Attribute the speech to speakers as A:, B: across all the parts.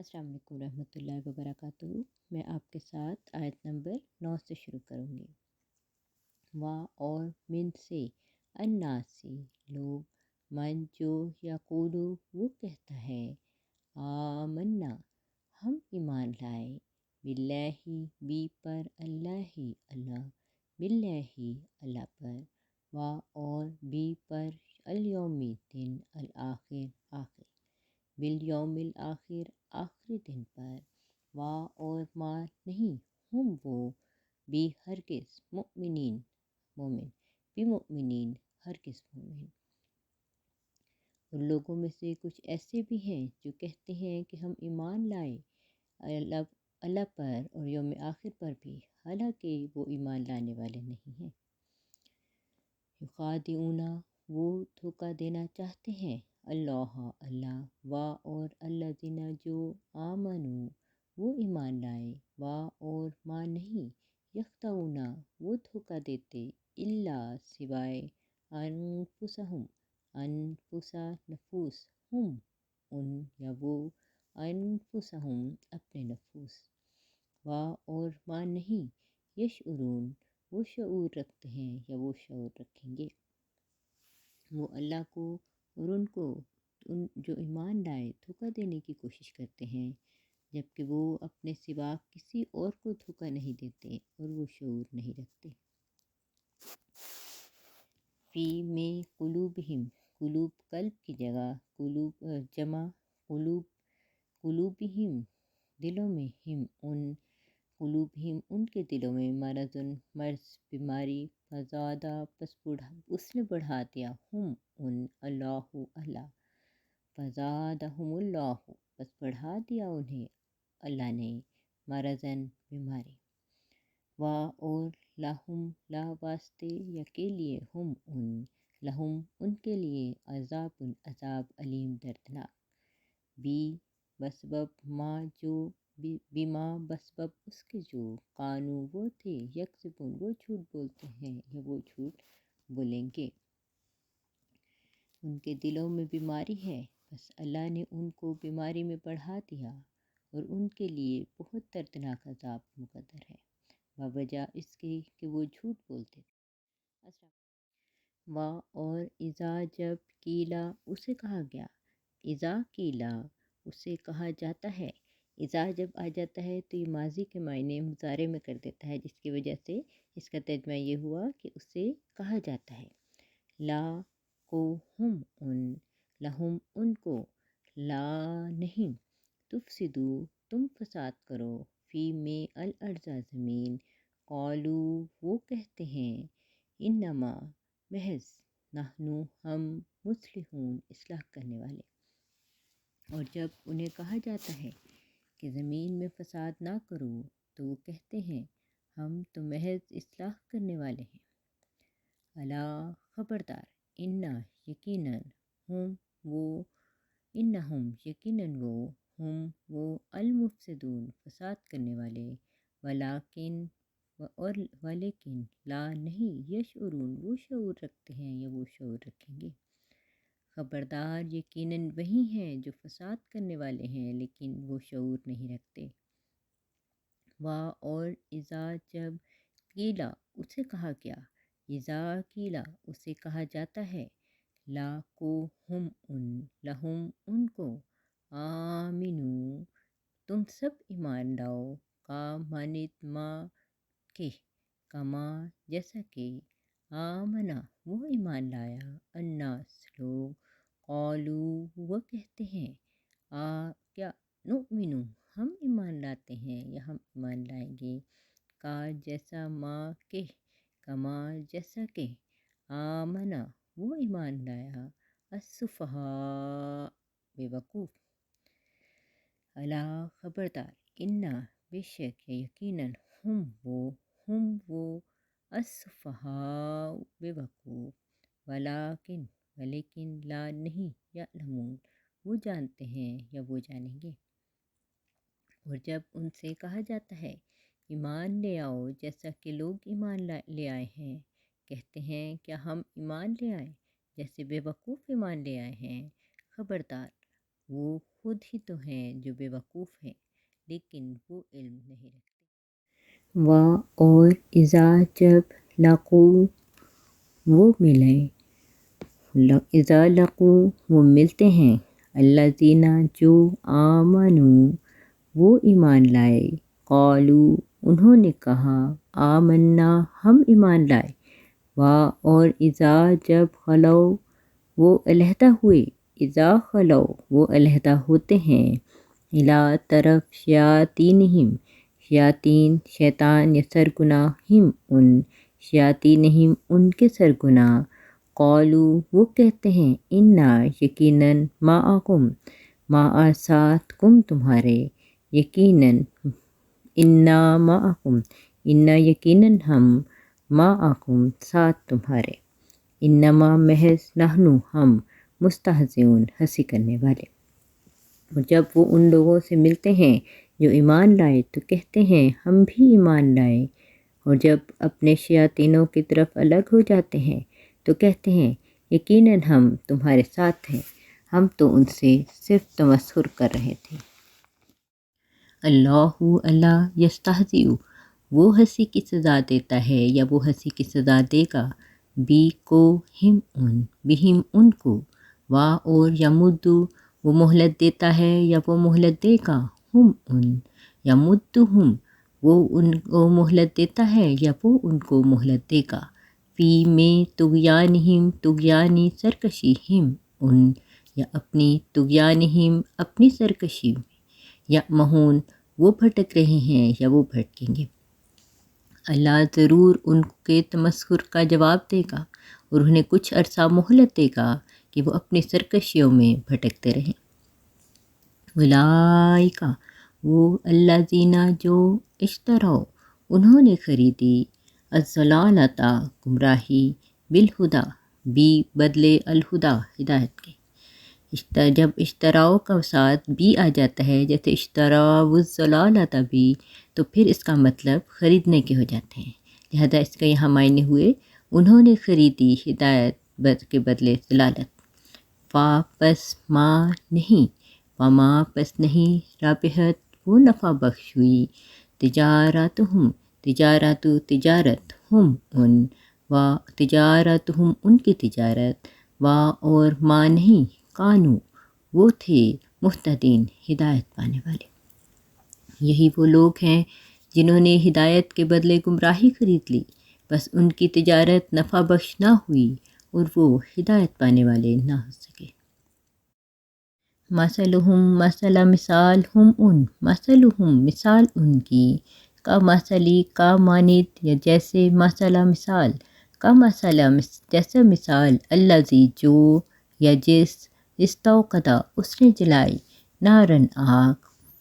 A: السلام علیکم ورحمۃ اللہ وبرکاتہ۔ میں آپ کے ساتھ آیت نمبر 9 سے شروع کروں گی۔ وا اور من سے، الناس سے لوگ، من جو یقولو وہ کہتا ہے، آمنا ہم ایمان لائے، باللہ بھی پر، اللہ اللہ، باللہ اللہ پر، وا اور بھی پر، الیوم دن، الآخر آخر، بالیوم الآخر آخری دن پر، وا اور ما نہیں، ہم وہ، بھی ہرگز، مؤمنین مومن، بھی مؤمنین ہرگز مومن۔ ان لوگوں میں سے کچھ ایسے بھی ہیں جو کہتے ہیں کہ ہم ایمان لائے اللہ پر اور یوم آخر پر بھی، حالانکہ وہ ایمان لانے والے نہیں ہیں۔ یخادعون وہ دھوکہ دینا چاہتے ہیں، اللہ اللہ، وا اور الذین جو آمنوا وہ ایمان لائے، وا اور ما نہیں، یخدعون وہ دھوکہ دیتے، الا سوائے، انفسہم انفسا نفوس، ہم ان یا وہ، انفسہم اپنے نفوس، وا اور ما نہیں، یشعرون وہ شعور رکھتے ہیں یا وہ شعور رکھیں گے۔ وہ اللہ کو اور ان جو ایمان لائے دھوکہ دینے کی کوشش کرتے ہیں، جبکہ وہ اپنے سوا کسی اور کو دھوکہ نہیں دیتے اور وہ شعور نہیں رکھتے۔ فی میں قلوبہم، قلوب قلب کی جگہ، قلوب جمع قلوب، قلوبہم دلوں میں، ہم ان، قلوبہم ان کے دلوں میں، مرضن مرض بیماری، فزادہ پس اس نے بڑھا دیا، ہم ان، اللہ اللہ، فزادہم اللہ پس بڑھا دیا انہیں اللہ نے، مرضن بیماری، وا اور لہم لا واسطے یا کے لیے، ہم ان، لہم ان کے لیے، عذاب عذاب علیم دردناک، بی بسبب ما جو، بیما بسبب اس کے جو، قانو وہ تھے، یکذبون وہ جھوٹ بولتے ہیں یا وہ جھوٹ بولیں گے۔ ان کے دلوں میں بیماری ہے، بس اللہ نے ان کو بیماری میں بڑھا دیا اور ان کے لیے بہت دردناک عذاب مقدر ہے، بوجہ اس کے کہ وہ جھوٹ بولتے تھے۔ وا اور اذا جب، کیلا اسے کہا گیا، اذا کیلا اسے کہا جاتا ہے، اذا جب آ جاتا ہے تو یہ ماضی کے معنی مضارع میں کر دیتا ہے، جس کی وجہ سے اس کا ترجمہ یہ ہوا کہ اسے کہا جاتا ہے، لا کو ہم ان، لہم ان کو، لا نہیں، تفسدو تم فساد کرو، فی میں الارض زمین، قالو وہ کہتے ہیں، انما محض، نحنو ہم، مصلحون اصلاح کرنے والے۔ اور جب انہیں کہا جاتا ہے کہ زمین میں فساد نہ کرو تو وہ کہتے ہیں ہم تو محض اصلاح کرنے والے ہیں۔ الا خبردار، انا یقیناً، ہم وہ، انہم یقیناً وہ، ہم وہ، المفسدون فساد کرنے والے، ولیکن اور ولیکن، لا نہیں، یشعرون وہ شعور رکھتے ہیں یا وہ شعور رکھیں گے۔ خبردار یقیناً وہی ہیں جو فساد کرنے والے ہیں لیکن وہ شعور نہیں رکھتے۔ وا اور اذا جب، قیلا اسے کہا گیا، اذا قیلا اسے کہا جاتا ہے، لا کو ہم ان، لہم ان کو، آمنو تم سب ایمان لاؤ، کا مانت ما کے، کما جیسا کہ، آمنا وہ ایمان لایا، الناس لوگ، قالو وہ کہتے ہیں، کیا، نؤمنو ہم ایمان لاتے ہیں یا ہم ایمان لائیں گے، کا جیسا، ما کہ، کما جیسا کہ، آمنا وہ ایمان لایا، السفہاء بے وقوف، الا خبردار، انا بے شک یا یقیناً، ہم وہ، السفہاء بے وقوف، ولیکن لا نہیں، یعلمون وہ جانتے ہیں یا وہ جانیں گے۔ اور جب ان سے کہا جاتا ہے ایمان لے آؤ جیسا کہ لوگ ایمان لے آئے ہیں، کہتے ہیں کیا ہم ایمان لے آئیں جیسے بے وقوف ایمان لے آئے ہیں، خبردار وہ خود ہی تو ہیں جو بے وقوف ہیں، لیکن وہ علم نہیں رکھتے۔ اور اذا جب لقو وہ ملیں، اذا لقو وہ ملتے ہیں، الذین جو آمنوا وہ ایمان لائے، قالو انہوں نے کہا، آمنا ہم ایمان لائے، اور اذا جب خلو وہ علیحدہ ہوئے، اذا خلو وہ علیحدہ ہوتے ہیں، الی طرف شیاطینہم شیاطین شیطان یا سرگناہم ان شیاطینہم ان کے سرگناہ، قالو وہ کہتے ہیں، انا یقیناً معکم ساتھ کم تمہارے، یقیناً انا معکم انا یقیناً ہم معکم ساتھ تمہارے، انما محض نحنو ہم مستہزئون ہنسی کرنے والے۔ اور جب وہ ان لوگوں سے ملتے ہیں جو ایمان لائے تو کہتے ہیں ہم بھی ایمان لائے، اور جب اپنے شیاطینوں کی طرف الگ ہو جاتے ہیں تو کہتے ہیں یقیناً ہم تمہارے ساتھ ہیں، ہم تو ان سے صرف تمسخر کر رہے تھے۔ اللہ یستہزئ وہ ہنسی کی سزا دیتا ہے یا وہ ہنسی کی سزا دے گا، بہم ان کو، اور یمدو وہ مہلت دیتا ہے یا وہ مہلت دے گا، ہم ان یمدہم وہ ان کو مہلت دیتا ہے یا وہ ان کو مہلت دے گا، فی میں طغیانہم طغیانی سرکشی ہم ان یا اپنی طغیانہم اپنی سرکشی میں، یعمہون وہ بھٹک رہے ہیں یا وہ بھٹکیں گے۔ اللہ ضرور ان کے تمسخر کا جواب دے گا اور انہیں کچھ عرصہ مہلت دے گا کہ وہ اپنی سرکشیوں میں بھٹکتے رہیں۔ اولئک وہ الذین جو اشتروا انہوں نے خریدی، الضلالۃ گمراہی، بالہدیٰ بدلے الہدیٰ ہدایت کے۔ جب اشتراؤ کا ساتھ بھی آ جاتا ہے، جیسے اشتراؤ الضلالۃ بھی، تو پھر اس کا مطلب خریدنے کے ہو جاتے ہیں، لہذا اس کا یہاں معنی ہوئے انہوں نے خریدی ہدایت کے بدلے ضلالت۔ پس ماں نہیں، وما پس نہیں، رابحت وہ نفع بخش ہوئی، تجارتہم تجارت ہم ان، تجارتہم ان کی تجارت، اور ماں نہیں، کانو وہ تھے، مہتدین ہدایت پانے والے۔ یہی وہ لوگ ہیں جنہوں نے ہدایت کے بدلے گمراہی خرید لی، بس ان کی تجارت نفع بخش نہ ہوئی اور وہ ہدایت پانے والے نہ ہو سکے۔ مثلہم مثال ہم ان، مثلہم مثال ان کی، کا مثلی کا مانند یا جیسے مثال کا جیسے مثال الذی جو یا جس استوقدا اس نے جلائی، نارن آگ،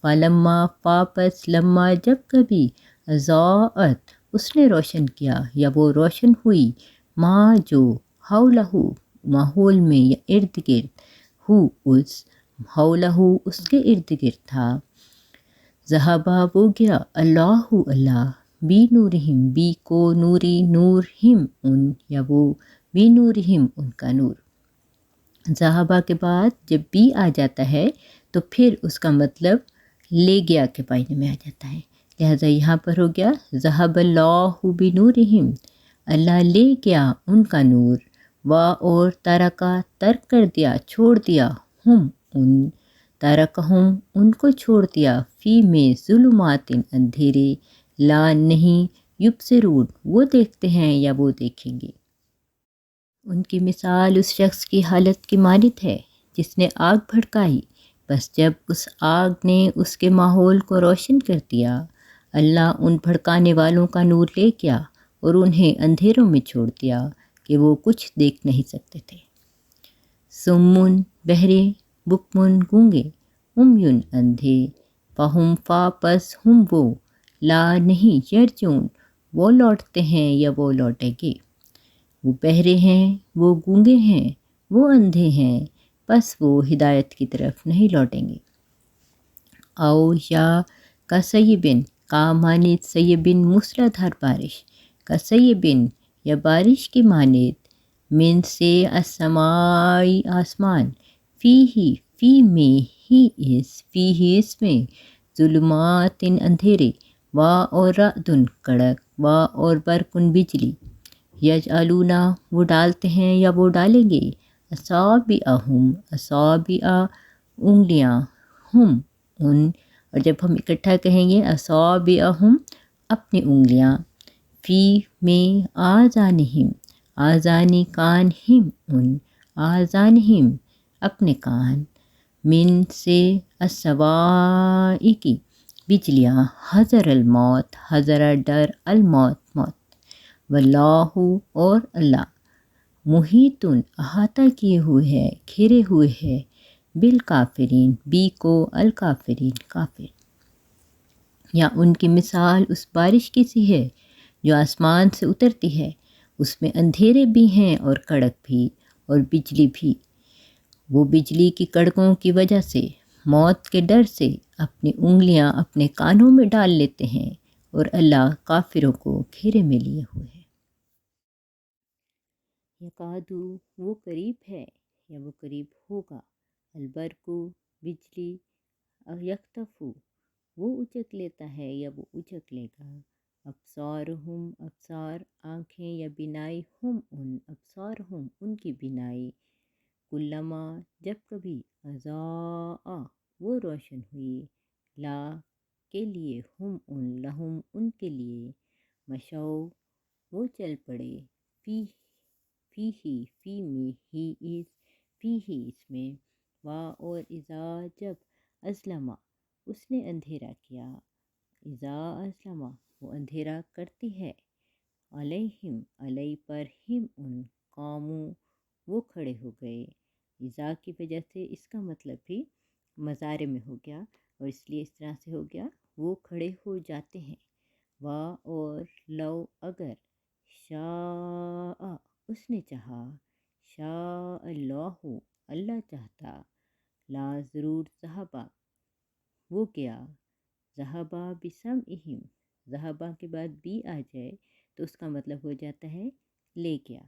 A: فلما پاپس لما جب کبھی، اضاءت اس نے روشن کیا یا وہ روشن ہوئی، ماں جو حولہ ماحول میں یا ارد گرد، اس حولہ اس کے ارد گرد تھا، ذہبا وہ گیا، اللہ بی نورہم بی کو نوری نور ہم ان یا وہ بی نورہم ان کا نور۔ ذہبا کے بعد جب بھی آ جاتا ہے تو پھر اس کا مطلب لے گیا کے معنی میں آ جاتا ہے، لہذا یہاں پر ہو گیا ذہب اللہ بنورہم، اللہ لے گیا ان کا نور، اور ترکا ترک کر دیا چھوڑ دیا، ہم ان ترکہم ان کو چھوڑ دیا، فی میں ظلمات اندھیرے، لا نہیں، یبصرون وہ دیکھتے ہیں یا وہ دیکھیں گے۔ ان کی مثال اس شخص کی حالت کی مانند ہے جس نے آگ بھڑکائی، بس جب اس آگ نے اس کے ماحول کو روشن کر دیا، اللہ ان بھڑکانے والوں کا نور لے گیا اور انہیں اندھیروں میں چھوڑ دیا کہ وہ کچھ دیکھ نہیں سکتے تھے۔ سمن بہرے، بکمن گونگے، عمیٌ اندھے، فہم پس ہم وہ، لا نہیں، یرجعون وہ لوٹتے ہیں یا وہ لوٹیں گے۔ وہ بہرے ہیں، وہ گونگے ہیں، وہ اندھے ہیں، پس وہ ہدایت کی طرف نہیں لوٹیں گے۔ او یا کا سیبن، کا مانند سیبن موسلادھار بارش، کا سیبن یا بارش کی مانند، من سے السماء آسمان، فی فی میں ہی اس میں ظلمات اندھیرے، وا اور رعدن کڑک، وا اور برقن بجلی، یجعلونا وہ ڈالتے ہیں یا وہ ڈالیں گے، اصابعہم اصابع انگلیاں، ہم ان، اور جب ہم اکٹھا کہیں گے اصابعہم اپنی انگلیاں، فی میں آذانہم آذانی کان ہم ان، آذانہم اپنے کان، من سے الصواعق بجلیاں، حذر الموت حذر ڈر، الموت موت، واللہ اور اللہ، محیط احاطہ کیے ہوئے ہے، گھیرے ہوئے ہے، بالکافرین بی کو الکافرین کافر، یا ان کی مثال اس بارش کی سی ہے جو آسمان سے اترتی ہے، اس میں اندھیرے بھی ہیں اور کڑک بھی اور بجلی بھی، وہ بجلی کی کڑکوں کی وجہ سے موت کے ڈر سے اپنی انگلیاں اپنے کانوں میں ڈال لیتے ہیں، اور اللہ کافروں کو گھیرے میں لیے ہوئے ہے۔ یکادو وہ قریب ہے یا وہ قریب ہوگا، البرقو بجلی، یکتفو وہ اچک لیتا ہے یا وہ اچک لے گا، ابصارہم ابصار آنکھیں یا بینائی، ہم ان ابصارہم ان کی بینائی، کلما جب کبھی، اضاء وہ روشن ہوئی، لا کے لیے، ہم ان لہم ان کے لیے، مشو وہ چل پڑے، فی فی میں ہی فی ہی اس میں، وا اور اذا جب، ازلما اس نے اندھیرا کیا، اذا ازلما وہ اندھیرا کرتی ہے، علیہم علیہ پر، ہم ان قامو وہ کھڑے ہو گئے، اذا کی وجہ سے اس کا مطلب بھی مضارع میں ہو گیا، اور اس لیے اس طرح سے ہو گیا وہ کھڑے ہو جاتے ہیں، وا اور لو اگر، شاء اس نے چاہا، شاء اللہ اللہ چاہتا، لا ضرور ذہبا وہ گیا، ذہبا بسمعہم ذہبا کے بعد بھی آ جائے تو اس کا مطلب ہو جاتا ہے لے گیا،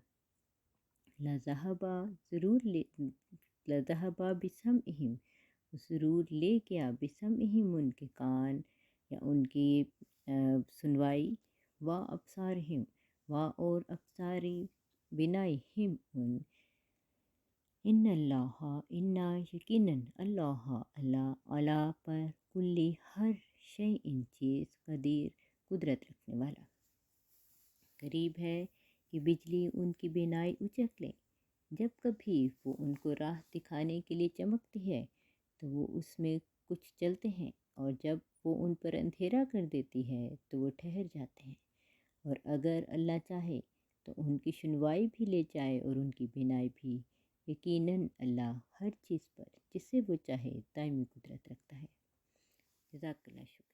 A: لذہبا ضرور لے، لذہبا بسمعہم ضرور لے گیا، بسمعہم ان کے کان یا ان کی سنوائی، وا ابصارہم وا اور ابصاری بنائی، ہم ان اللہ انا یقیناً اللہ اللہ علی پر، کلی ہر شیء چیز، قدیر قدرت رکھنے والا، قریب ہے کہ بجلی ان کی بینائی اچک لے، جب کبھی وہ ان کو راہ دکھانے کے لیے چمکتی ہے تو وہ اس میں کچھ چلتے ہیں، اور جب وہ ان پر اندھیرا کر دیتی ہے تو وہ ٹھہر جاتے ہیں، اور اگر اللہ چاہے تو ان کی سنوائی بھی لے جائے اور ان کی بینائی بھی، یقیناً اللہ ہر چیز پر جسے وہ چاہے دائمی قدرت رکھتا ہے۔ جزاک اللہ، شکریہ۔